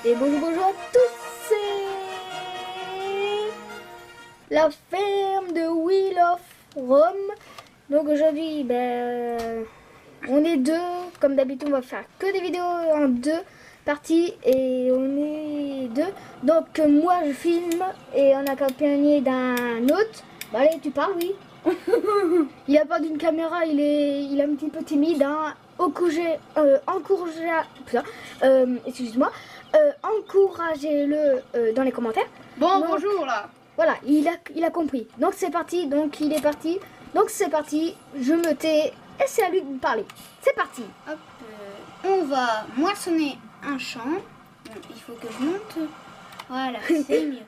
Et bonjour à tous, c'est la ferme de Wheel of Rome. Donc aujourd'hui, on est deux. Comme d'habitude, on va faire que des vidéos en deux parties et on est deux. Donc moi je filme et on est accompagné d'un autre. Bah allez, tu parles, oui. Il a pas d'une caméra, il est un petit peu timide. Hein. Encouragez-le dans les commentaires. Bon, Donc, bonjour là. Voilà, il a compris. Donc c'est parti, donc il est parti. Donc c'est parti, je me tais et c'est à lui de parler. C'est parti. Hop, on va moissonner un champ. Bon, il faut que je monte. Voilà, c'est mieux.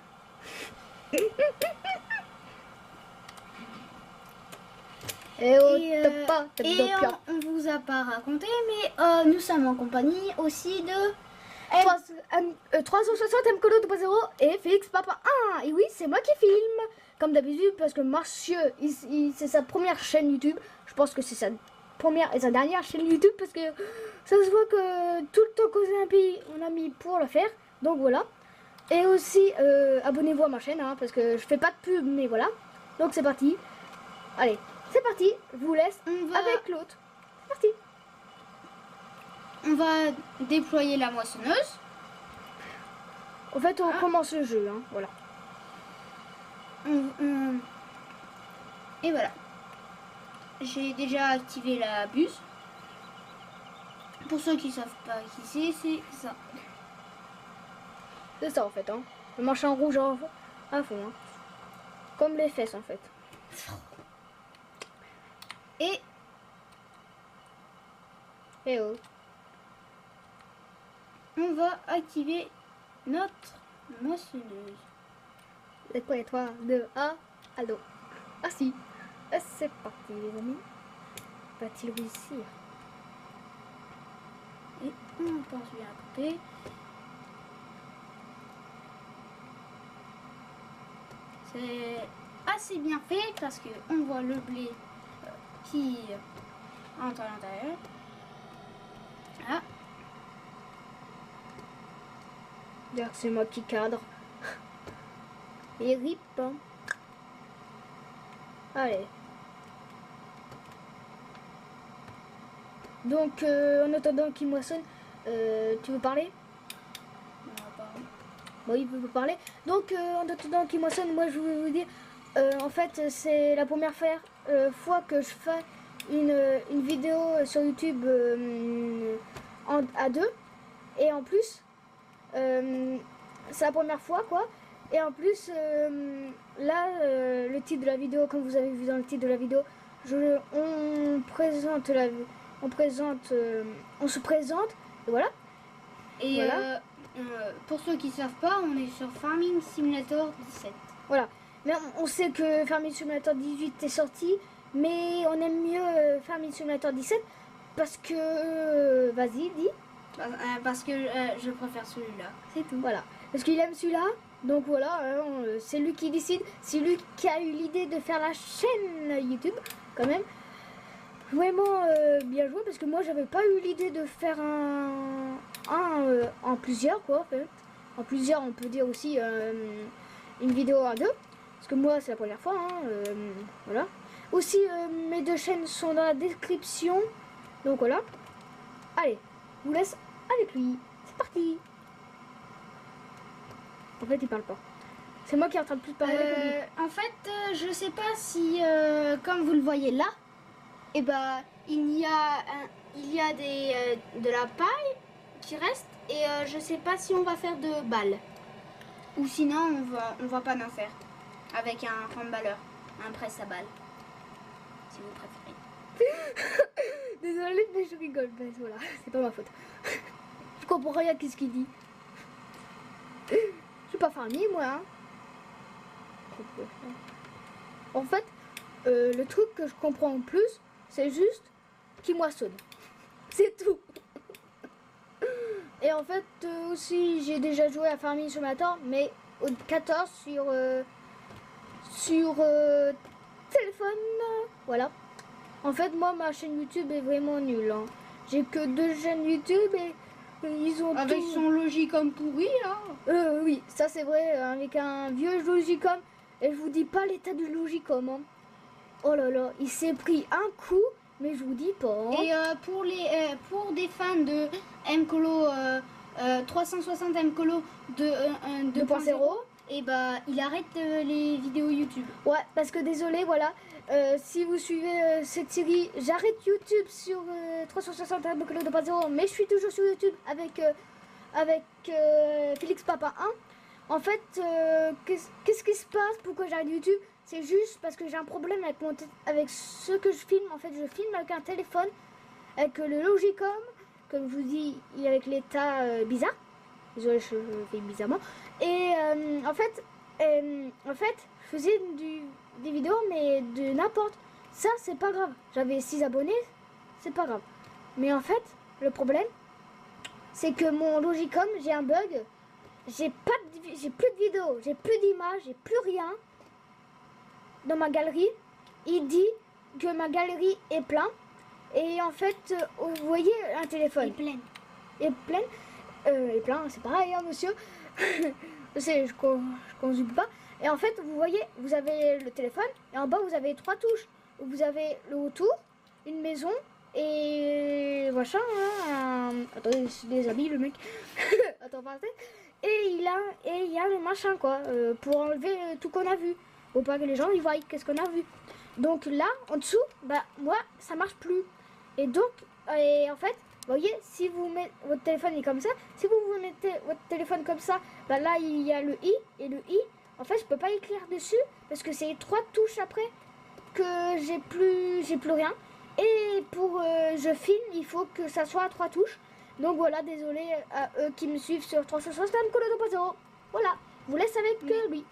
Et on vous a pas raconté, mais nous sommes en compagnie aussi de 360 Mcolo 2.0 et Félix Papa 1. Et oui, c'est moi qui filme. Comme d'habitude, parce que Marcieux, c'est sa première chaîne YouTube. Je pense que c'est sa première et sa dernière chaîne YouTube parce que ça se voit que tout le temps qu'on a mis pour la faire. Donc voilà. Et aussi, abonnez-vous à ma chaîne hein, parce que je fais pas de pub, mais voilà. Donc c'est parti. Allez, c'est parti. Je vous laisse avec l'autre. C'est parti. On va déployer la moissonneuse. En fait, on commence le jeu. Hein, voilà. Et voilà. J'ai déjà activé la buse. Pour ceux qui savent pas qui c'est ça. C'est ça en fait. Hein. Le machin rouge à fond. Hein. Comme les fesses en fait. Et oh. On va activer notre moissonneuse. Et quoi, 3, 2, 1, allô. Ah si. C'est parti les amis. Va-t-il réussir? Et on pense bien à côté. C'est assez bien fait parce que on voit le blé qui entre à l'intérieur. Ah. D'ailleurs, c'est moi qui cadre. Et rip. Hein. Allez. Donc, en attendant qu'il moissonne, tu veux parler? Bon, il peut parler. Donc, en attendant qu'il moissonne, moi, je voulais vous dire, en fait, c'est la première fois que je fais une vidéo sur YouTube à deux. Et en plus, c'est la première fois, quoi. Et en plus, là, le titre de la vidéo, comme vous avez vu dans le titre de la vidéo, on se présente, et voilà. Et voilà. Pour ceux qui savent pas, on est sur Farming Simulator 17. Voilà. Mais on sait que Farming Simulator 18 est sorti, mais on aime mieux Farming Simulator 17 parce que, vas-y, dis. Parce que je préfère celui-là, c'est tout. Voilà. Parce qu'il aime celui-là. Donc voilà, c'est lui qui décide. C'est lui qui a eu l'idée de faire la chaîne YouTube, quand même. Vraiment bien joué parce que moi j'avais pas eu l'idée de faire en plusieurs quoi en fait. En plusieurs on peut dire aussi une vidéo à deux. Parce que moi c'est la première fois. Hein, voilà. Aussi mes deux chaînes sont dans la description. Donc voilà. Allez, je vous laisse avec lui. C'est parti. En fait il parle pas. C'est moi qui est en train de plus parler que lui. En fait je sais pas si comme vous le voyez là, et il y a de la paille qui reste et je sais pas si on va faire de balles ou sinon on va pas en faire avec un handballeur, un presse à balles si vous préférez. Désolée mais je rigole, mais voilà, c'est pas ma faute. Je comprends rien qu'est-ce qu'il dit. Je suis pas fermier moi hein. En fait, le truc que je comprends en plus, c'est juste qu'il moissonne. C'est tout. Et en fait, aussi, j'ai déjà joué à Farming Simulator, mais au 14 sur téléphone. Voilà. En fait, moi, ma chaîne YouTube est vraiment nulle. Hein. J'ai que 2 chaînes YouTube et Ils ont Avec tout... son Logicom pourri, là. Oui, ça c'est vrai, avec un vieux Logicom. Et je vous dis pas l'état du Logicom. Hein. Oh là là, il s'est pris un coup, mais je vous dis pas. Hein. Et pour des fans de Mcolo 360 Mcolo de 2.0, et bah il arrête les vidéos YouTube. Ouais, parce que désolé, voilà. Si vous suivez cette série, j'arrête YouTube sur 360 Mcolo 2.0, mais je suis toujours sur YouTube avec Félix Papa 1. En fait, qu'est-ce qui se passe? Pourquoi j'arrête YouTube? C'est juste parce que j'ai un problème avec ce que je filme. En fait, je filme avec un téléphone, avec le Logicom, comme je vous dis, avec l'état bizarre. Désolé, je fais bizarrement. Et en fait, je faisais des vidéos, mais de n'importe. Ça, c'est pas grave. J'avais 6 abonnés, c'est pas grave. Mais en fait, le problème, c'est que mon Logicom, j'ai un bug. J'ai plus de vidéos, j'ai plus d'images, j'ai plus rien dans ma galerie. Il dit que ma galerie est pleine. Et en fait, vous voyez un téléphone. Est pleine. Est plein, c'est pareil, hein, monsieur. je sais, je conjugue pas. Et en fait, vous voyez, vous avez le téléphone et en bas, vous avez 3 touches. Vous avez le autour, une maison et machin. Hein, attendez, je déshabille le mec. Attends, partez. Et il y a le machin quoi, pour enlever tout qu'on a vu. Pour pas que les gens ils voient qu'est-ce qu'on a vu. Donc là, en dessous, bah moi, ça marche plus. Et donc, en fait, vous voyez, si vous mettez votre téléphone est comme ça, si vous mettez votre téléphone comme ça, bah là il y a le i et le i. En fait, je peux pas écrire dessus parce que c'est 3 touches après que j'ai plus rien. Et pour je filme, il faut que ça soit à 3 touches. Donc voilà, désolé à eux qui me suivent sur 360 Mcolo 2.0. Voilà, je vous laisse avec lui.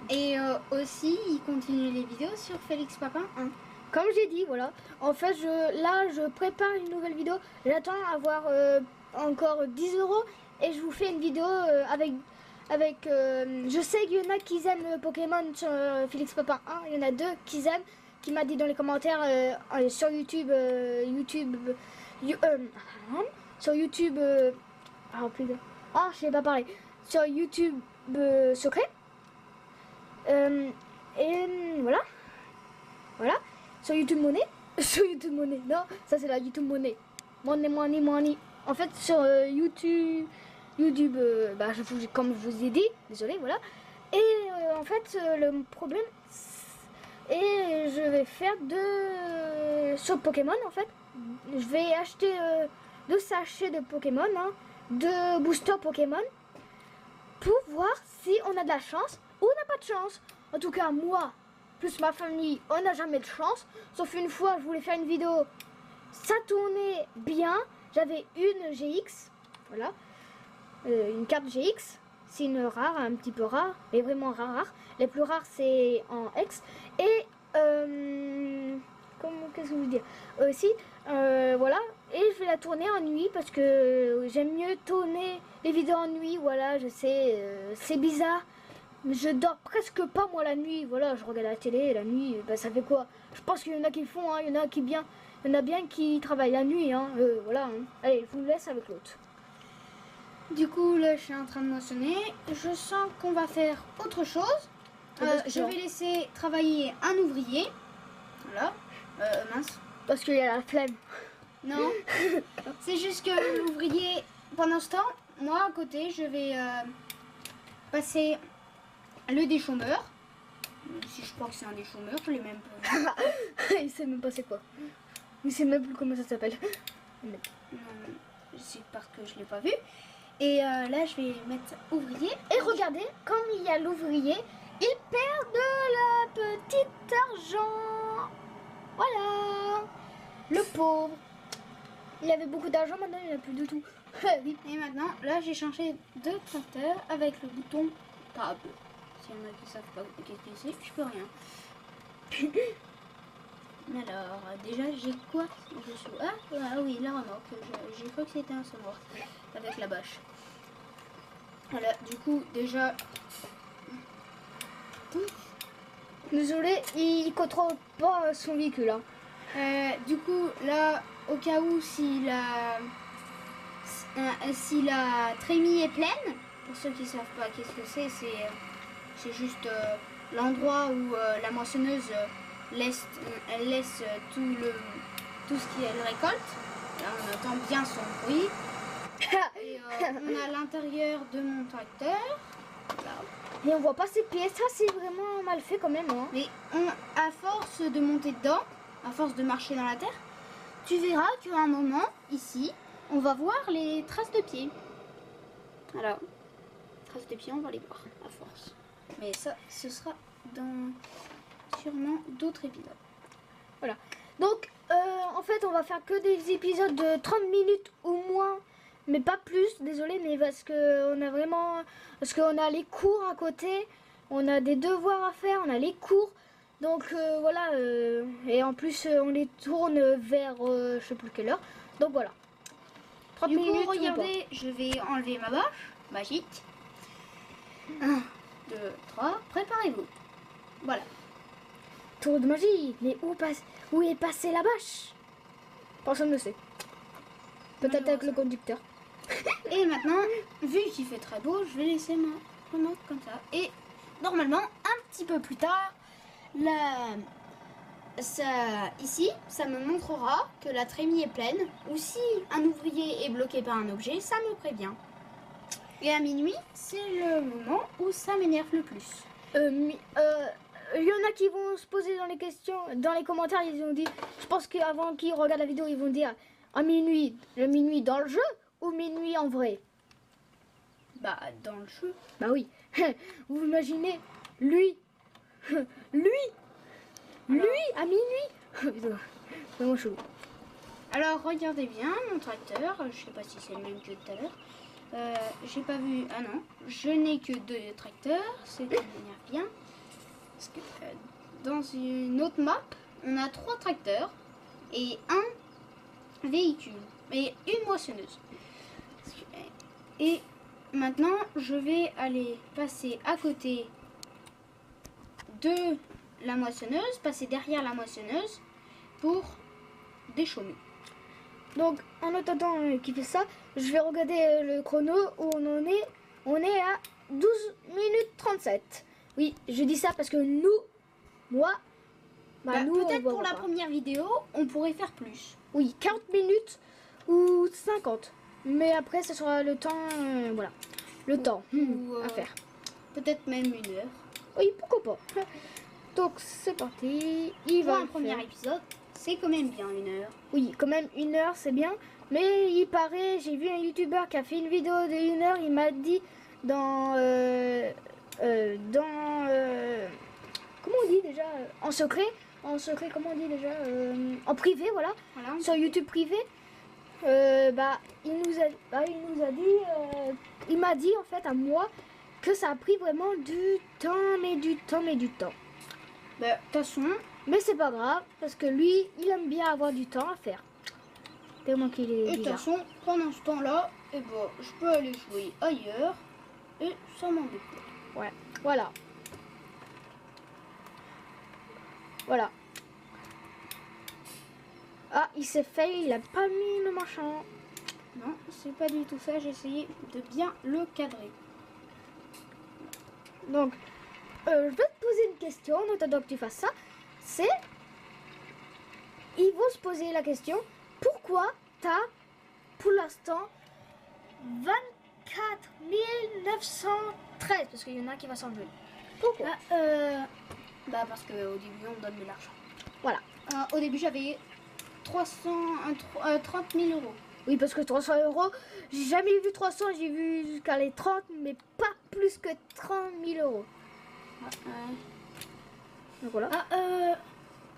Et aussi, il continue les vidéos sur Félix Papin 1. Comme j'ai dit, voilà. En fait, je prépare une nouvelle vidéo. J'attends avoir encore 10 € et je vous fais une vidéo je sais qu'il y en a qui aiment Pokémon sur Félix Papin 1. Il y en a 2 qui aiment, qui m'a dit dans les commentaires sur YouTube, sur YouTube, je sais pas parler, sur YouTube secret. Et voilà, sur YouTube monnaie, sur YouTube monnaie, non, ça c'est la YouTube monnaie, money. En fait, sur YouTube, comme je vous ai dit, désolé, voilà. Et en fait, le problème, et je vais faire sur Pokémon en fait. Je vais acheter 2 sachets de Pokémon, 2 boosters Pokémon, pour voir si on a de la chance ou on n'a pas de chance. En tout cas, moi, plus ma famille, on n'a jamais de chance. Sauf une fois, je voulais faire une vidéo, ça tournait bien. J'avais une GX, voilà, une carte GX. C'est une rare, un petit peu rare, mais vraiment rare. Les plus rares, c'est en X. Et, qu'est-ce que je veux dire aussi, voilà. Et je vais la tourner en nuit parce que j'aime mieux tourner les vidéos en nuit. Voilà, je sais, c'est bizarre. Mais je dors presque pas moi la nuit. Voilà, je regarde la télé la nuit. Bah, ça fait quoi? Je pense qu'il y en a qui le font, il y en a bien qui travaillent la nuit. Voilà. Allez, je vous laisse avec l'autre. Du coup, là, je suis en train de moissonner. Je sens qu'on va faire autre chose. Je vais laisser travailler un ouvrier. Voilà. Mince. Parce qu'il y a la flemme. Non. C'est juste que l'ouvrier, pendant ce temps, moi, à côté, je vais passer le déchômeur. Si je crois que c'est un déchômeur, je l'ai même pas vu. Il sait même pas c'est quoi. Il sait même plus comment ça s'appelle. Non, c'est parce que je l'ai pas vu. Et là, je vais mettre ouvrier. Et regardez, comme il y a l'ouvrier, il perd de la petite argent. Voilà. Le pauvre. Il avait beaucoup d'argent, maintenant il n'a plus du tout. Oui. Et maintenant, là, j'ai changé de tracteur avec le bouton table. S'il y en a qui savent pas qu'est-ce que c'est, je peux rien. Alors, déjà, j'ai quoi dessous? Ah oui, la remorque. J'ai cru que c'était un semoir avec la bâche. Voilà, du coup, déjà... Désolé, il contrôle pas son véhicule. Du coup, là, au cas où si la trémie est pleine, pour ceux qui savent pas qu'est-ce que c'est juste l'endroit où la moissonneuse elle laisse tout ce qu'elle récolte. Là, on entend bien son bruit. Et on a l'intérieur de mon tracteur. Là. Et on voit pas ses pieds, ça c'est vraiment mal fait quand même. Hein. Mais à force de monter dedans, à force de marcher dans la terre, tu verras qu'à un moment, ici, on va voir les traces de pieds. Alors, traces de pieds, on va les voir à force. Mais ça, ce sera dans sûrement d'autres épisodes. Voilà. Donc, en fait, on va faire que des épisodes de 30 minutes ou moins. Mais pas plus, désolé, mais parce qu'on a les cours à côté, on a des devoirs à faire, on a les cours, donc voilà, et en plus on les tourne vers je sais plus quelle heure, donc voilà. 30 Du coup, minutes. regardez, je vais enlever ma bâche magique. 1, 2, 3, préparez-vous. Voilà. Tour de magie, mais où est passée la bâche? Personne ne sait. Peut-être avec le conducteur. Et maintenant, vu qu'il fait très beau, je vais laisser ma remote comme ça. Et normalement, un petit peu plus tard, ici, ça me montrera que la trémie est pleine. Ou si un ouvrier est bloqué par un objet, ça me prévient. Et à minuit, c'est le moment où ça m'énerve le plus. Il y en a qui vont se poser dans les commentaires, ils ont dit, je pense qu'avant qu'ils regardent la vidéo, ils vont dire à minuit, le minuit dans le jeu ou minuit en vrai? Bah, dans le jeu. Bah oui. Vous imaginez, lui, à minuit. Vraiment chaud. Alors, regardez bien mon tracteur. Je sais pas si c'est le même que tout à l'heure. J'ai pas vu. Ah non, je n'ai que 2 tracteurs. C'est qui m'énerve bien. Parce que dans une autre map, on a 3 tracteurs et un véhicule et une moissonneuse. Et maintenant, je vais aller passer à côté de la moissonneuse, passer derrière la moissonneuse pour déchaumer. Donc, en attendant qu'il fait ça, je vais regarder le chrono où on en est. On est à 12 minutes 37. Oui, je dis ça parce que nous, nous, peut-être pour la première vidéo, on pourrait faire plus. Oui, 40 minutes ou 50. Mais après, ce sera le temps, voilà, le temps à faire. Peut-être même 1 heure. Oui, pourquoi pas. Donc, c'est parti. Pour un premier épisode, c'est quand même bien 1 heure. Oui, quand même 1 heure, c'est bien. Mais il paraît, j'ai vu un youtubeur qui a fait une vidéo de 1 heure, il m'a dit comment on dit déjà, en secret, comment on dit déjà, en privé, voilà. Sur YouTube privé. Il m'a dit en fait à moi que ça a pris vraiment du temps. De toute façon, mais c'est pas grave parce que lui, il aime bien avoir du temps à faire. Tellement qu'il est. Et de toute façon, pendant ce temps-là, je peux aller jouer ailleurs et ça m'embête pas. Ouais, voilà. Voilà. Ah, il s'est fait, il a pas mis le machin. Non, c'est pas du tout ça, j'ai essayé de bien le cadrer. Donc, je vais te poser une question en attendant que tu fasses ça. C'est, ils vont se poser la question, pourquoi t'as, pour l'instant, 24 913, parce qu'il y en a qui va s'enlever. Pourquoi? Parce qu'au début, on donne de l'argent. Voilà. Au début, j'avais 30 000 euros. Oui, parce que 300 euros, j'ai jamais vu 300, j'ai vu jusqu'à les 30, mais pas plus que 30 000 euros. Donc voilà.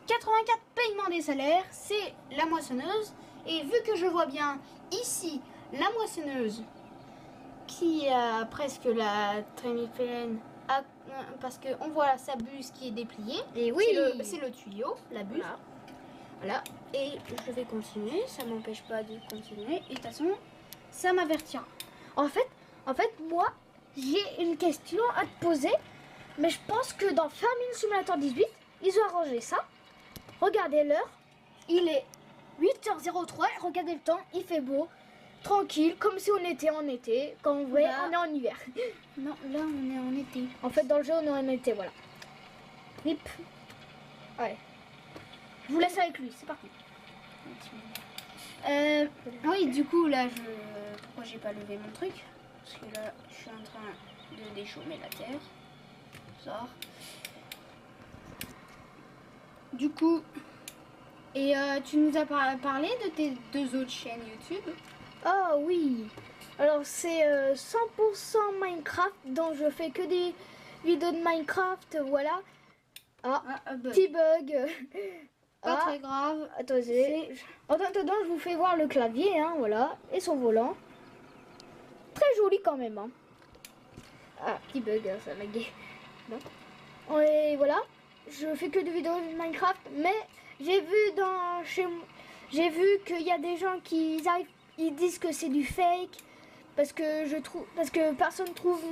84 paiements des salaires, c'est la moissonneuse. Et vu que je vois bien ici la moissonneuse qui a presque la trémie pleine, parce qu'on voit sa buse qui est dépliée. Et oui, c'est le tuyau, la buse. Voilà. Et je vais continuer, ça m'empêche pas de continuer. Et de toute façon, ça m'avertira. En fait, moi, j'ai une question à te poser. Mais je pense que dans Farming Simulator 18, ils ont arrangé ça. Regardez l'heure. il est 8h03. Regardez le temps, il fait beau, tranquille, comme si on était en été. Quand on voit, on est en hiver. Non, là on est en été. En fait, dans le jeu, on est en été, voilà. Rip. Ouais. Je vous laisse avec lui, c'est parti. Oui, du coup, là, pourquoi j'ai pas levé mon truc? Parce que là, je suis en train de déchaumer la terre. Sort. Du coup, et tu nous as parlé de tes 2 autres chaînes YouTube. Ah oui. Alors, c'est 100% Minecraft, donc je fais que des vidéos de Minecraft, voilà. Ah, petit bug. Pas très grave. Attendez. En attendant, je vous fais voir le clavier, hein, voilà, et son volant. Très joli quand même. Hein. Ah, petit bug, hein, ça m'a gay. Non. Et voilà, je fais que des vidéos de Minecraft, mais j'ai vu qu'il y a des gens qui arrivent, ils disent que c'est du fake parce que personne trouve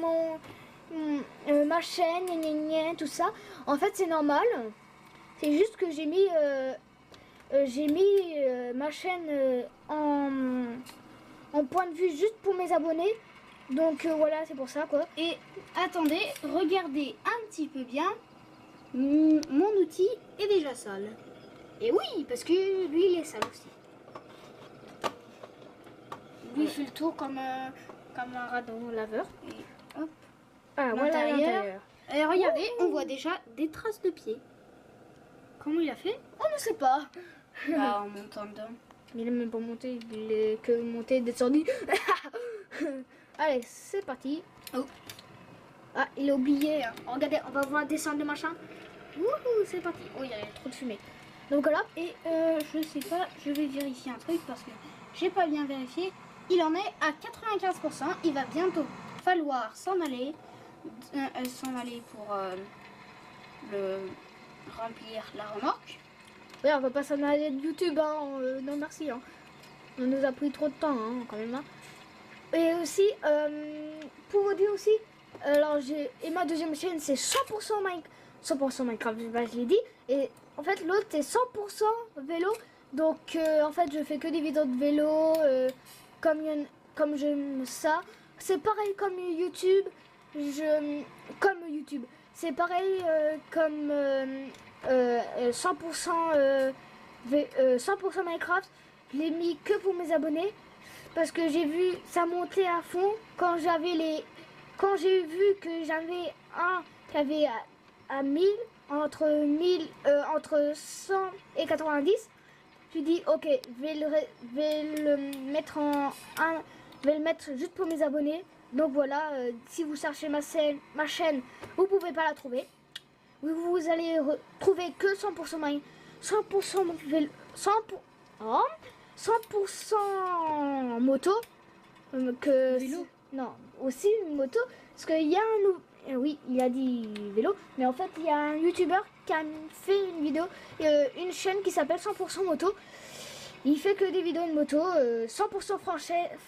ma chaîne, gna, gna, gna, tout ça. En fait, c'est normal. C'est juste que j'ai mis ma chaîne en point de vue juste pour mes abonnés. Donc voilà, c'est pour ça quoi. Et attendez, regardez un petit peu bien. Mon outil est déjà sale. Et oui, parce que lui, il est sale aussi. Lui, il fait le tour comme un radon laveur. Et hop. Ah, voilà l'intérieur. Et regardez, on voit déjà des traces de pieds. Comment il a fait? On ne sait pas. Bah, en montant dedans. Il est même pas monté, il est que monté et descendu. Allez, c'est parti. Oh. Ah, il a oublié. Regardez, on va voir descendre le machin. Wouhou, c'est parti. Oh, il y a trop de fumée. Donc voilà. Et je sais pas, je vais vérifier un truc parce que j'ai pas bien vérifié. Il en est à 95%. Il va bientôt falloir s'en aller pour le remplir la remorque. Oui, on va pas s'en aller de YouTube, hein. Non merci. Hein. On nous a pris trop de temps, hein, quand même. Hein. Et aussi, pour vous dire aussi, alors ma deuxième chaîne c'est 100% Minecraft, je l'ai dit. Et en fait l'autre c'est 100% vélo. Donc en fait je fais que des vidéos de vélo, comme j'aime ça. C'est pareil comme YouTube. C'est pareil comme 100% 100% Minecraft. Je l'ai mis que pour mes abonnés. Parce que j'ai vu ça monter à fond quand j'ai vu que j'avais un qui avait à 1000 entre 100 et 90. Je dis ok, je vais le mettre juste pour mes abonnés. Donc voilà, si vous cherchez ma chaîne, vous pouvez pas la trouver. Vous allez trouver que 100% 100% vélo, 100% moto, Vélo. Non, aussi une moto, parce qu'il y a oui, il a dit vélo, mais en fait il y a un youtubeur qui a fait une vidéo, une chaîne qui s'appelle 100% moto. Il fait que des vidéos de moto, 100%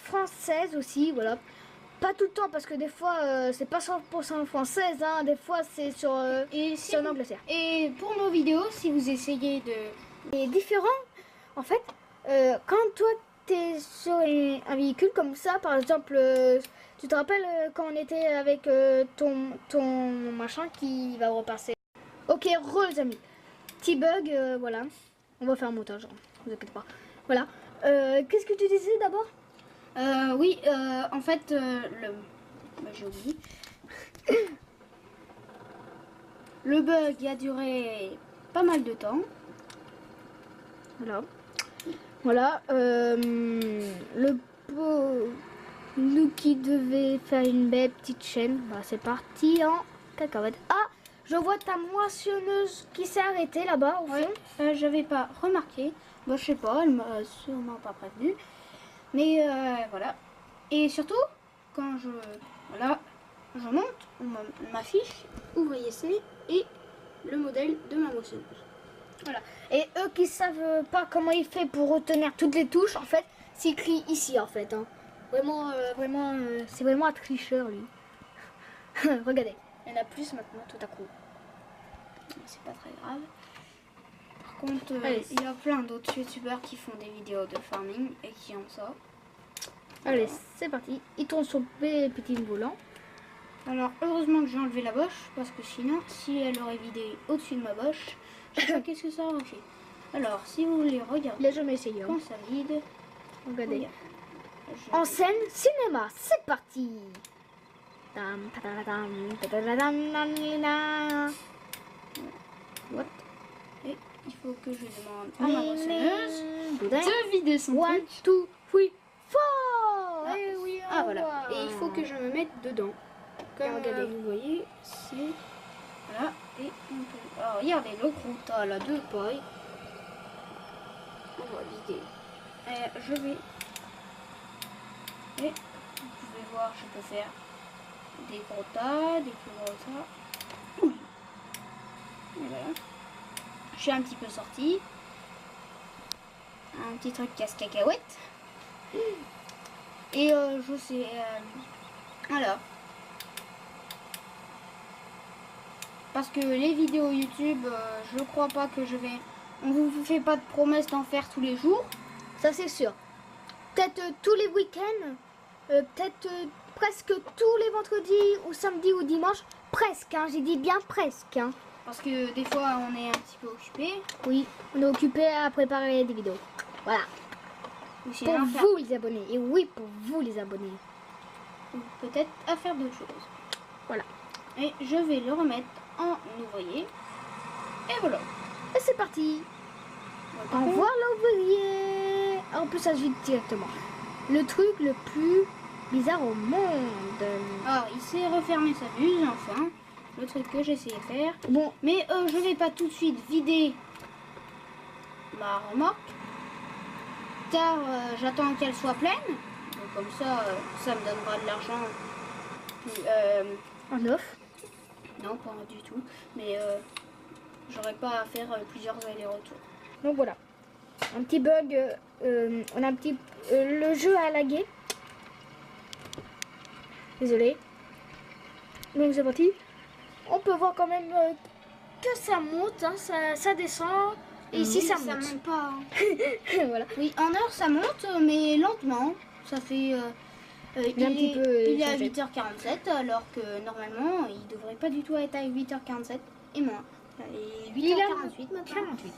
française aussi, voilà. Pas tout le temps parce que des fois c'est pas 100% française, hein, des fois c'est sur en Angleterre. Et pour nos vidéos, si vous essayez de... Et différent, en fait, quand toi t'es sur un véhicule comme ça, par exemple, tu te rappelles quand on était avec ton machin qui va repasser. Ok, les amis. Petit bug, voilà. On va faire un montage, hein, vous inquiétez pas. Voilà. Qu'est-ce que tu disais d'abord? Oui, en fait, j'ai oublié. Le bug a duré pas mal de temps. Voilà. Le pot nous qui devait faire une belle petite chaîne, bah, c'est parti en cacahuète. Ah, je vois ta moissonneuse qui s'est arrêtée là-bas au fond. J'avais pas remarqué. Bah, je sais pas, elle m'a sûrement pas prévenu. Mais voilà. Et surtout, quand je monte, on m'affiche ouvrier C et le modèle de ma moissonneuse. Voilà. Et eux qui savent pas comment il fait pour retenir toutes les touches, en fait, c'est écrit ici en fait. Hein. Vraiment, c'est vraiment un tricheur lui. Regardez. Il y en a plus maintenant tout à coup. C'est pas très grave. Par contre, Allez. il y a plein d'autres youtubeurs qui font des vidéos de farming et qui ont ça. Allez, c'est parti. Il tourne son petit volant. Alors, heureusement que j'ai enlevé la boche, parce que sinon, si elle aurait vidé au-dessus de ma boche, je sais pas qu'est-ce que ça aurait fait. Alors, si vous voulez regarder Il a jamais essayé. Hein. quand ça vide, Regardez. regarde. En scène, cinéma, c'est parti. Tam, patadam, patadam, nanana. What? Et il faut que je demande à ma moissonneuse Boudin. de vider son One, truc. two, three, four. Ah. Eh oui, Ah on voilà. voit. Et il faut que je me mette dedans. Comme Regardez. vous voyez, c'est... Voilà. Et on peut... Alors regardez le gros tas là de paille. On va vider. Je vais... Et vous pouvez voir, je peux faire des gros tas, des plus gros tas. Ouh. Et voilà. Je suis un petit peu sortie. Un petit truc casse-cacahuète. Et je sais... alors... Parce que les vidéos YouTube, je crois pas que je vais... On vous fait pas de promesse d'en faire tous les jours. Ça, c'est sûr. Peut-être tous les week-ends. Peut-être presque tous les vendredis ou samedis ou dimanches. Presque, hein, j'ai dit bien presque. Hein. Parce que des fois, on est un petit peu occupé. Oui, on est occupé à préparer des vidéos. Voilà. Ou Pour sinon, vous les abonnés. Et oui, pour vous les abonnés. ou peut-être à faire d'autres choses. Voilà. Et je vais le remettre en ouvrier. Et voilà. Et c'est parti. Au revoir l'ouvrier. En plus, ça se vide directement. Le truc le plus bizarre au monde. Alors, il s'est refermé sa buse, enfin. Le truc que j'ai essayé de faire. Bon, Mais je vais pas tout de suite vider ma remorque. Car j'attends qu'elle soit pleine. Donc, comme ça, ça me donnera de l'argent. en off. Non, pas du tout. Mais j'aurais pas à faire plusieurs allers-retours. Donc voilà. Un petit bug. On a un petit. Le jeu a lagué. Désolé. Donc c'est parti. On peut voir quand même que ça monte, hein, ça descend. Et ici Oui, ça monte. monte pas. Hein. Voilà. Oui, en heure ça monte, mais lentement. Ça fait. Il est un petit peu il est à changé. 8h47, alors que normalement il devrait pas du tout être à 8h47 et moins. Et Il est à 8h48 maintenant. 48.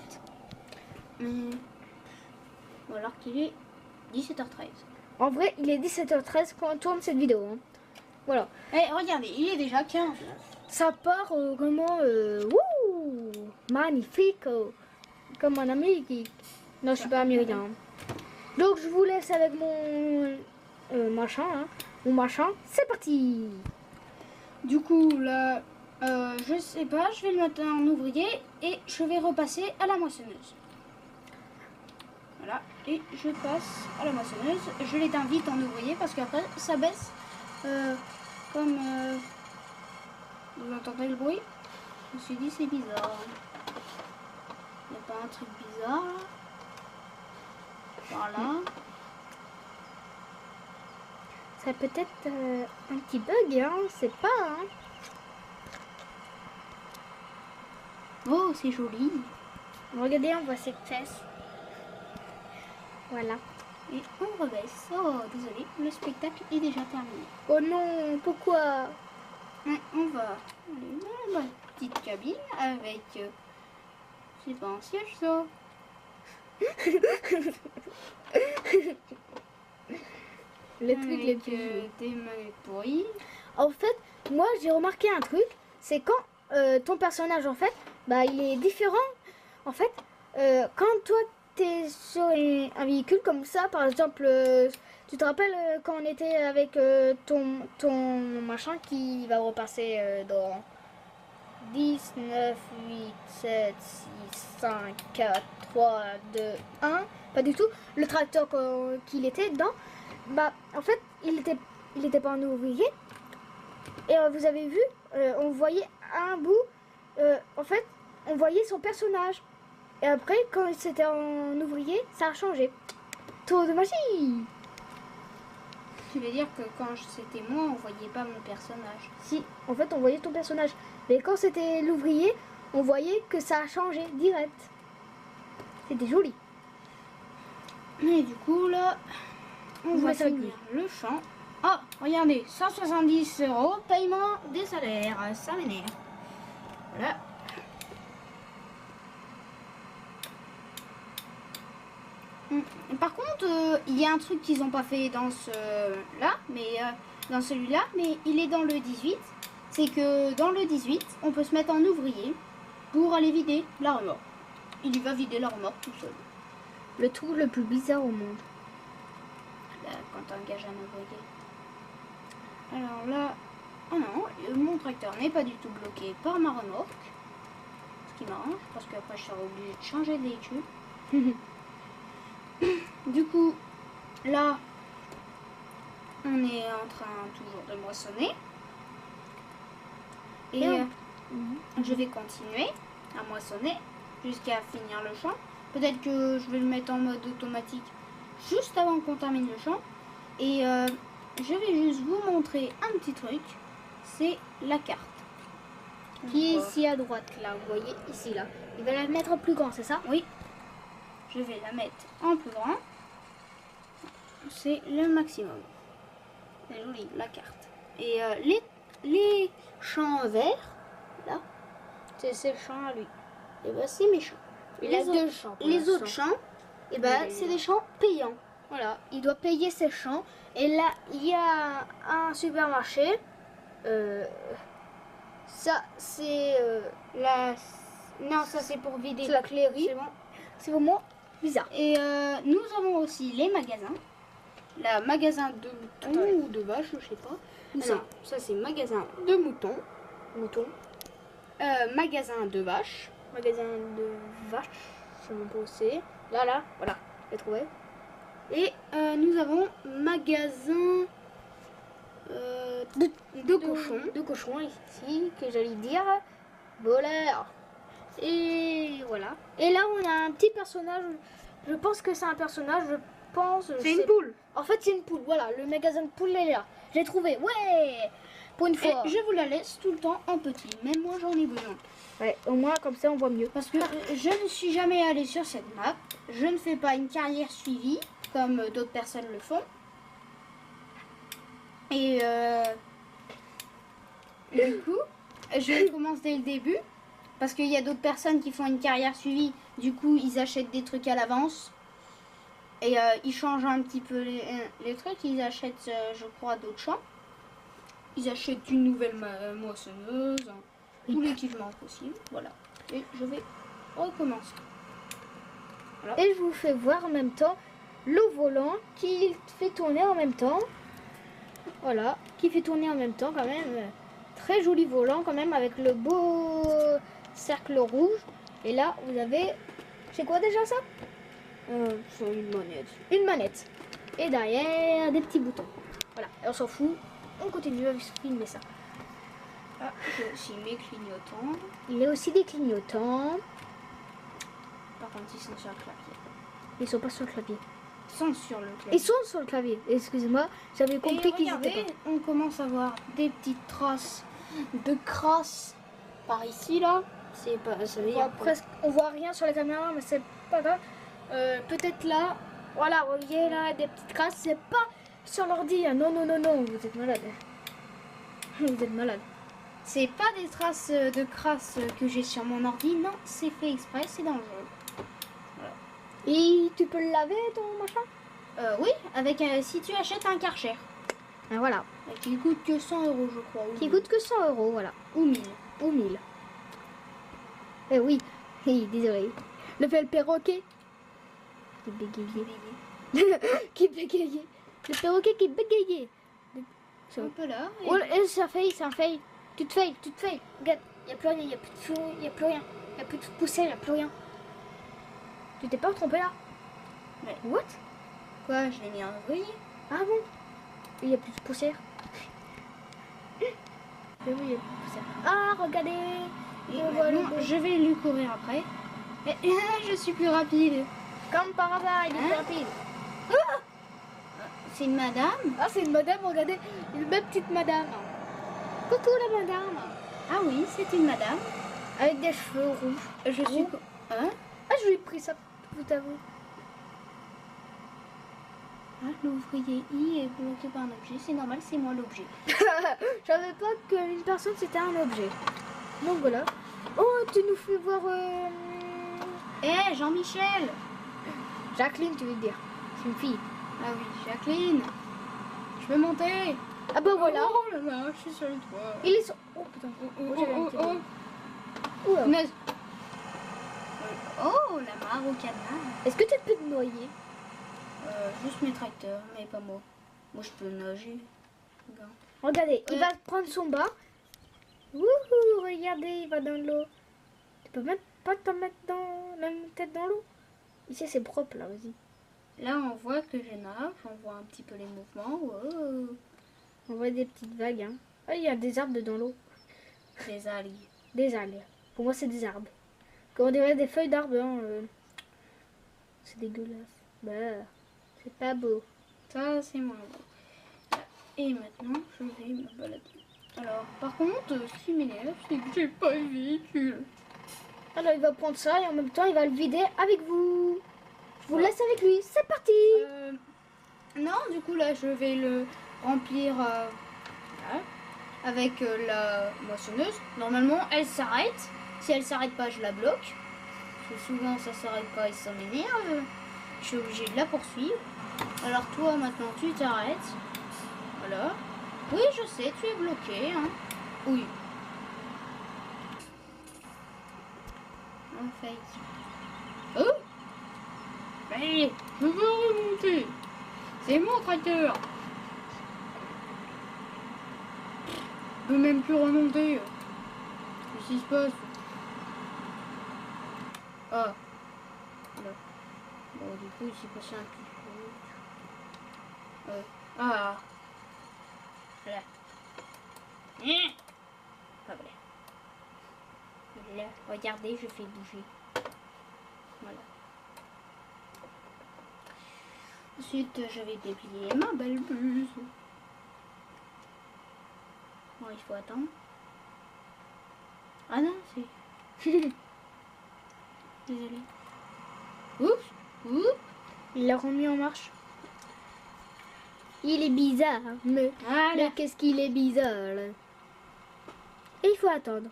Ou alors qu'il est 17h13. En vrai, il est 17h13 quand on tourne cette vidéo. Hein. Voilà. Eh, regardez, il est déjà 15. Ça part vraiment wouh, magnifique. Comme un Amérique. Non, je suis pas américain. Donc je vous laisse avec mon machin. Hein. Mon machin, c'est parti. Du coup, là, je sais pas, je vais le mettre en ouvrier et je vais repasser à la moissonneuse. Voilà, et je passe à la moissonneuse. Je l'éteins vite en ouvrier parce qu'après ça baisse. Comme vous entendez le bruit, je me suis dit c'est bizarre. Il n'y a pas un truc bizarre là? Voilà. Ça peut être un petit bug, hein, c'est pas. Hein. Oh, c'est joli. Regardez, on voit ses fesses. Voilà. Et on rebaisse. Oh, désolé, le spectacle est déjà terminé. Oh non, pourquoi? On va aller dans la petite cabine avec... c'est pas un siège ça. Le truc le Avec, plus. des manettes pourries. En fait, moi j'ai remarqué un truc, c'est quand ton personnage en fait, bah il est différent. En fait, quand toi t'es sur un véhicule comme ça, par exemple, tu te rappelles quand on était avec ton machin qui va repasser dans 10, 9, 8, 7, 6, 5, 4, 3, 2, 1, pas du tout, le tracteur qu'il était dedans, bah en fait il était pas en ouvrier. Et vous avez vu, on voyait un bout, en fait, on voyait son personnage. Et après, quand c'était en ouvrier, ça a changé. Tour de magie. Tu veux dire que quand c'était moi, on voyait pas mon personnage. Si, en fait, on voyait ton personnage. Mais quand c'était l'ouvrier, on voyait que ça a changé direct. C'était joli. Et du coup, là, on va ça finir le champ. Oh, regardez, 170 €, paiement des salaires. Ça m'énerve. Voilà. Par contre, il y a un truc qu'ils n'ont pas fait dans ce-là, mais dans celui-là, mais il est dans le 18. C'est que dans le 18, on peut se mettre en ouvrier pour aller vider la remorque. Il y va vider la remorque tout seul. Le truc le plus bizarre au monde. Là, quand tu engages un ouvrier. Alors là, oh non, mon tracteur n'est pas du tout bloqué par ma remorque. Ce qui m'arrange, parce qu'après je serai obligée de changer de véhicule. Du coup, là, on est en train toujours de moissonner. Et je vais continuer à moissonner jusqu'à finir le champ. Peut-être que je vais le mettre en mode automatique juste avant qu'on termine le champ. Et je vais juste vous montrer un petit truc. C'est la carte. Qui est ici à droite, là, vous voyez, ici, là. Il va la mettre en plus grand, c'est ça? Oui. Je vais la mettre en plus grand. C'est le maximum. C'est joli, la carte. Et les champs verts, là, c'est ses champs à lui. Et ben c'est mes champs. Il a deux champs. Les autres champs, et ben c'est des champs payants. Voilà, il doit payer ses champs. Et là, il y a un supermarché. Ça, c'est Non, ça c'est pour vider. la clérie. C'est bon. C'est vraiment bizarre. Et nous avons aussi les magasins. Le magasin de moutons ou de vaches, je sais pas. Où Non, ça c'est magasin de moutons. Magasin de vaches. Magasin de vaches, je sais même pas où c'est. Là, voilà, j'ai trouvé. Et nous avons magasin de cochons. De cochons ici, que j'allais dire voleur. Et voilà. Et là, on a un petit personnage. Je pense que c'est un personnage. Je pense. C'est une poule. En fait, c'est une poule. Voilà, le magasin de poule est là. J'ai trouvé. Ouais. Pour une fois. Et je vous la laisse tout le temps en petit. Même moi, j'en ai besoin. Ouais, au moins comme ça, on voit mieux. Parce que je ne suis jamais allée sur cette map. Je ne fais pas une carrière suivie comme d'autres personnes le font. Et du coup, je commence dès le début. Parce qu'il y a d'autres personnes qui font une carrière suivie. Du coup, ils achètent des trucs à l'avance. Et ils changent un petit peu les trucs. Ils achètent, je crois, d'autres champs. Ils achètent une nouvelle moissonneuse. Tout l'équipement possible. Voilà. Et je vais recommencer. Voilà. Et je vous fais voir en même temps le volant qui fait tourner en même temps. Voilà, qui fait tourner en même temps quand même. Très joli volant quand même avec le beau cercle rouge. Et là, vous avez... C'est quoi déjà ça? C'est une manette. Une manette. Et derrière, des petits boutons. Voilà, et on s'en fout. On continue à filmer ça. Ah, j'ai aussi mes clignotants. Il y a aussi des clignotants. Par contre, ils sont sur le clavier. Ils sont pas sur le clavier. Ils sont sur le clavier. Ils sont sur le clavier. Excusez-moi, j'avais compris qu'ils étaient regardez, pas. on commence à voir des petites traces de crasse par ici là. C'est pas. Ça veut dire On voit rien sur la caméra, mais c'est pas grave. Peut-être là. Voilà, vous voyez là des petites crasses. C'est pas sur l'ordi. Hein. Non, non, non, non. Vous êtes malade. Vous êtes malade. c'est pas des traces de crasse que j'ai sur mon ordi. Non, c'est fait exprès, c'est dangereux. Et tu peux le laver ton machin? Oui, avec si tu achètes un Karcher. Ah, voilà. Qui coûte que 100 €, je crois. Qui coûte que 100 €, voilà. Ou 1000. Ou 1000. Eh oui. Désolé. Le perroquet. Qui bégayait. Qui bégayait. Le perroquet qui bégayait. Un peu là. Et... Oh, c'est un fail, c'est un fail. Tu te failles. Regarde, il n'y a plus rien, il n'y a plus de feu, il n'y a plus rien. Il n'y a plus de poussière, il n'y a plus rien. Tu t'es pas trompé là? Mais what? Quoi? Je l'ai mis en ouvrier. Ah bon? Il n'y a plus de poussière. Mais oui, il n'y a plus de poussière. Ah, regardez. Et on voit le maintenant, beau. je vais lui courir après. Et je suis plus rapide. Comme par hasard, il est plus Hein? rapide. C'est une madame? Ah, c'est une madame, regardez. Une belle petite madame. Coucou la madame. Ah oui, c'est une madame. Avec des cheveux rouges. Je suis... Hein? Ah, je lui ai pris ça. vous avoue. Ah, l'ouvrier I est bloqué par un objet. C'est normal, c'est moi l'objet. Je savais pas qu'une personne c'était un objet. Donc voilà. Oh, tu nous fais voir Eh, Jean-Michel! Jacqueline, tu veux dire. C'est une fille. Ah oui, Jacqueline! Je peux monter! Ah bah voilà. Oh là là, je suis sur le toit. Il est sur... Oh putain. Oh, j'avais un oh, petit oh, peu. oh. Oula. Punaise. Oh, la mare au canard. Est-ce que tu peux te noyer? Juste mes tracteurs, mais pas moi. Moi, je peux nager. Regarde. Regardez, il Ouais. va prendre son bain. Wouhou, regardez, il va dans l'eau. Tu peux même pas te mettre dans la tête dans l'eau. Ici c'est propre là, vas-y. Là, on voit que je nage, on voit un petit peu les mouvements. Wow. On voit des petites vagues. Hein. Ah, il y a des arbres dans l'eau. Les algues. Des algues. Pour moi c'est des arbres. Comme on dirait des feuilles d'arbres. Hein, c'est dégueulasse. Bah, c'est pas beau. Ça, c'est moins bon. Et maintenant, je vais me balader. Alors, par contre, ce qui m'énerve, c'est que j'ai pas de véhicule. Alors il va prendre ça et en même temps il va le vider avec vous. Je vous laisse avec lui. C'est parti. Non, du coup, là, je vais le remplir là, avec la moissonneuse. Normalement, elle s'arrête. Si elle s'arrête pas, je la bloque. Parce que souvent, ça s'arrête pas et ça m'énerve. Je suis obligée de la poursuivre. Alors, toi, maintenant, tu t'arrêtes. Voilà. Oui, je sais, tu es bloqué. Hein. Oui. En fait. Oh! Allez, je veux remonter. C'est mon tracteur. Je peux même plus remonter. Qu'est-ce qui se passe? Ah. Là. Bon, du coup, il s'est passé un petit truc. Ah. Voilà. Ah, voilà. Là, regardez, je fais bouger. Voilà. Ensuite, je vais déplier ma belle blouse. Bon, il faut attendre. Ah non, c'est... Désolée. Oups, oups. Il l'a remis en marche. Il est bizarre, mais Voilà. qu'est-ce qu'il est bizarre là. Et il faut attendre.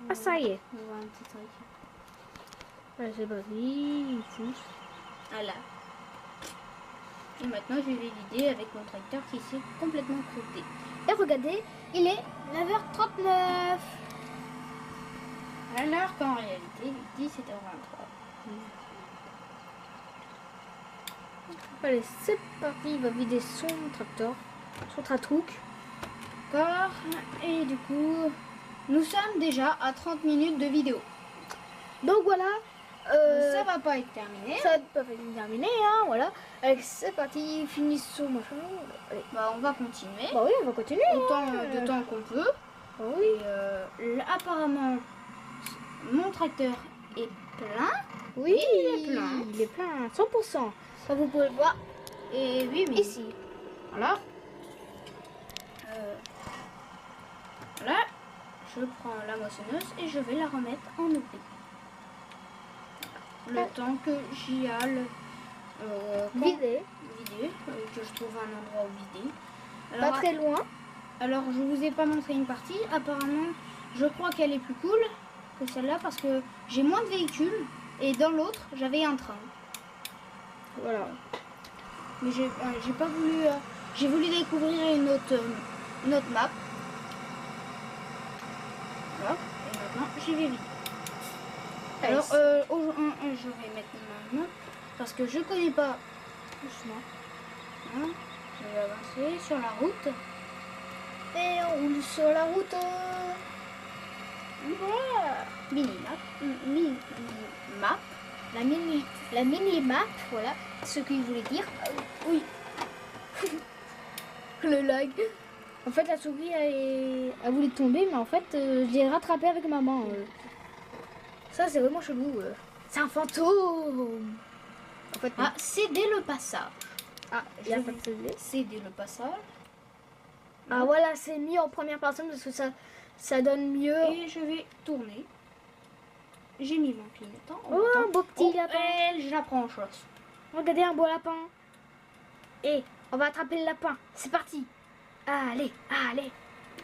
Ah ça y est. On voit un petit truc. Ah, c'est parti, il pousse. Voilà. Et maintenant, je vais vider avec mon tracteur qui s'est complètement croûté. Et regardez, il est 9h39. Alors qu'en réalité, il dit c'était 23. Allez, c'est parti, il va vider son tracteur, son tratrouc. D'accord. Et du coup, nous sommes déjà à 30 minutes de vidéo. Donc voilà, Ça va pas être terminé. ça va pas terminer, hein, voilà. Allez, c'est parti, finit son machin. Allez. Bah, on va continuer. Bah oui, on va continuer. Autant hein. de temps qu'on peut. Bah oui. Et là, apparemment, mon tracteur est plein. Oui, il est plein. Il est plein, 100%. Ça vous pouvez le voir Et oui, oui. ici. Voilà. Voilà. Je prends la moissonneuse et je vais la remettre en oubli. Le temps que j'y aille Vider, vider, que je trouve un endroit où vider. pas très loin. Alors, je vous ai pas montré une partie. Apparemment, je crois qu'elle est plus cool que celle-là parce que j'ai moins de véhicules et dans l'autre, j'avais un train. Voilà. Mais j'ai pas voulu. J'ai voulu découvrir une autre map. Voilà. Et maintenant, j'y vais vite. Alors, je vais mettre ma map parce que je connais pas le chemin. Hein. Je vais avancer sur la route. Et on roule sur la route. Voilà. Mini-map. Map. La mini map, voilà ce qu'il voulait dire. Oui. Le lag. En fait, la souris elle voulait tomber, mais en fait, je l'ai rattrapée avec ma main. Ça, c'est vraiment chelou. C'est un fantôme. En fait, Ah, céder le passage. il y a pas de CD. Céder le passage. Ah voilà, c'est mis en première personne parce que ça donne mieux. Et je vais tourner. J'ai mis mon clignotant. Oh, un beau petit lapin. Je la prends en chasse. Regardez un beau lapin. Et on va attraper le lapin. C'est parti. Allez, allez.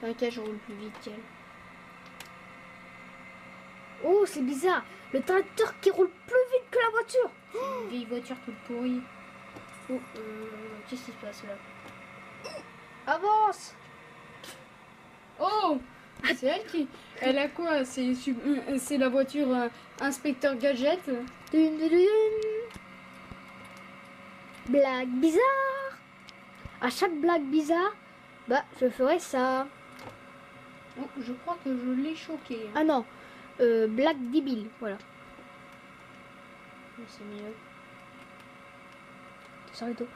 T'inquiète, je roule plus vite qu'elle. Oh, c'est bizarre. Le tracteur qui roule plus vite que la voiture. C'est une vieille voiture toute pourrie. Oh, qu'est-ce qui se passe là? Avance. Oh, c'est elle qui... Elle a quoi? C'est la voiture inspecteur gadget. Dun, dun, dun. Blague bizarre. À chaque blague bizarre, bah, je ferai ça. Oh, je crois que je l'ai choqué. Ah non, blague débile, voilà. C'est mieux. Ça et tout.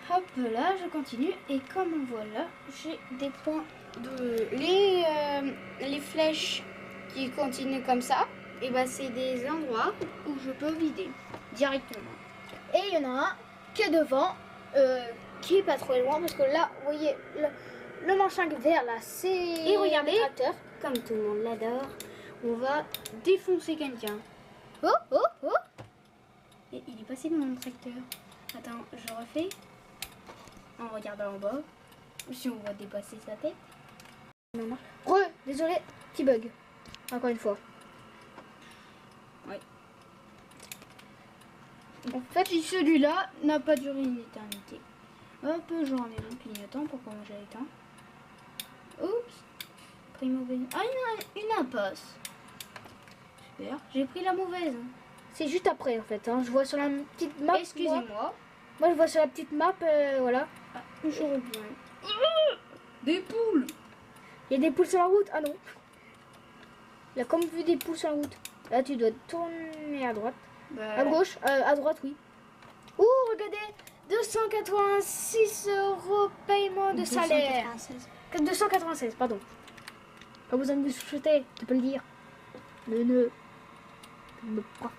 Hop là, je continue. Et comme on voit là, j'ai des points de... Les flèches qui continuent comme ça, et bah c'est des endroits où je peux vider directement. Et il y en a un qui est devant, qui est pas trop loin, parce que là, vous voyez, le machin vert là, c'est... Et regardez, le tracteur. comme tout le monde l'adore, on va défoncer quelqu'un. Oh, oh, oh. Et il est passé dans mon tracteur. Attends, je refais. En regardant en bas. Si on voit dépasser sa tête. Désolé, petit bug. Encore une fois. Ouais. En fait, Celui-là n'a pas duré une éternité. Hop, je remets mon clignotant pour quand j'ai éteint. Oups. Pris mauvaise. Ah, une impasse. Super. J'ai pris la mauvaise. c'est juste après en fait. Hein. Je vois sur la petite map. Excusez-moi. Moi, je vois sur la petite map, voilà. Ah, je reviens. Des poules. Il y a des poules sur la route. Ah non. Il a comme vu des poules sur la route. Là, tu dois tourner à droite. Bah, À gauche, à droite, oui. Ouh, regardez, 286 € paiement de salaire. 296, pardon. Pas besoin de me chuchoter, tu peux le dire. Ne. Pas.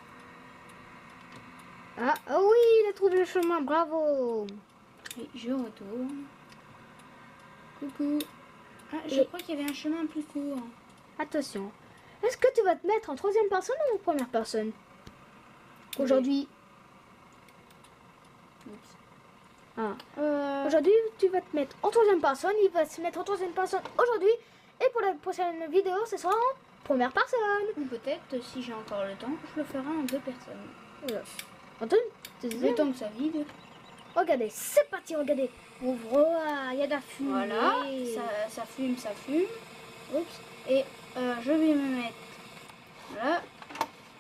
Ah oui, il a trouvé le chemin, bravo. Et je retourne. Coucou. Ah, je Et- crois qu'il y avait un chemin plus court. Attention. Est-ce que tu vas te mettre en troisième personne ou en première personne aujourd'hui? Ah. Aujourd'hui, tu vas te mettre en troisième personne. Il va se mettre en troisième personne aujourd'hui. Et pour la prochaine vidéo, ce sera en première personne. Ou peut-être, si j'ai encore le temps, je le ferai en 2 personnes. Voilà. Antoine, tu Le temps que ça vide. regardez, c'est parti, regardez. Ouvre, il y a de la fumée. Voilà, ça fume. Oups. Et je vais me mettre là.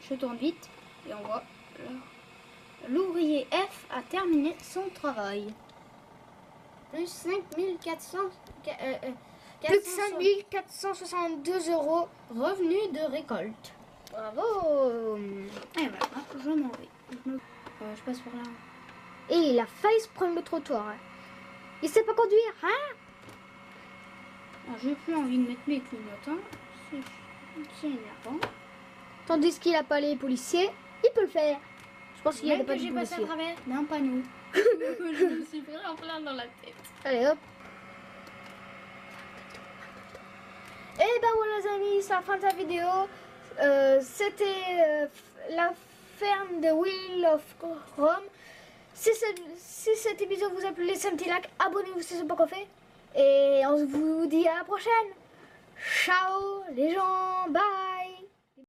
Je tourne vite et on voit là. L'ouvrier F a terminé son travail. Plus 5400. Plus de 5462 € Revenus de récolte. Bravo. Et voilà, je m'en vais. Je passe par là. Et il a failli se prendre le trottoir. Hein. Il sait pas conduire, hein? Alors, j'ai plus envie de mettre mes clignotants. C'est énervant. Tandis qu'il a pas les policiers, il peut le faire. Je pense qu'il y a Même pas que de j'ai passé à policiers. travers d'un panneau. Je me suis pris en plein dans la tête. Allez hop. Et ben voilà les amis, c'est la fin de la vidéo. C'était la ferme de Wheel of Rome. Si cet épisode vous a plu, laissez un petit like, abonnez-vous si ce n'est pas encore fait. Et on vous dit à la prochaine. Ciao les gens, bye.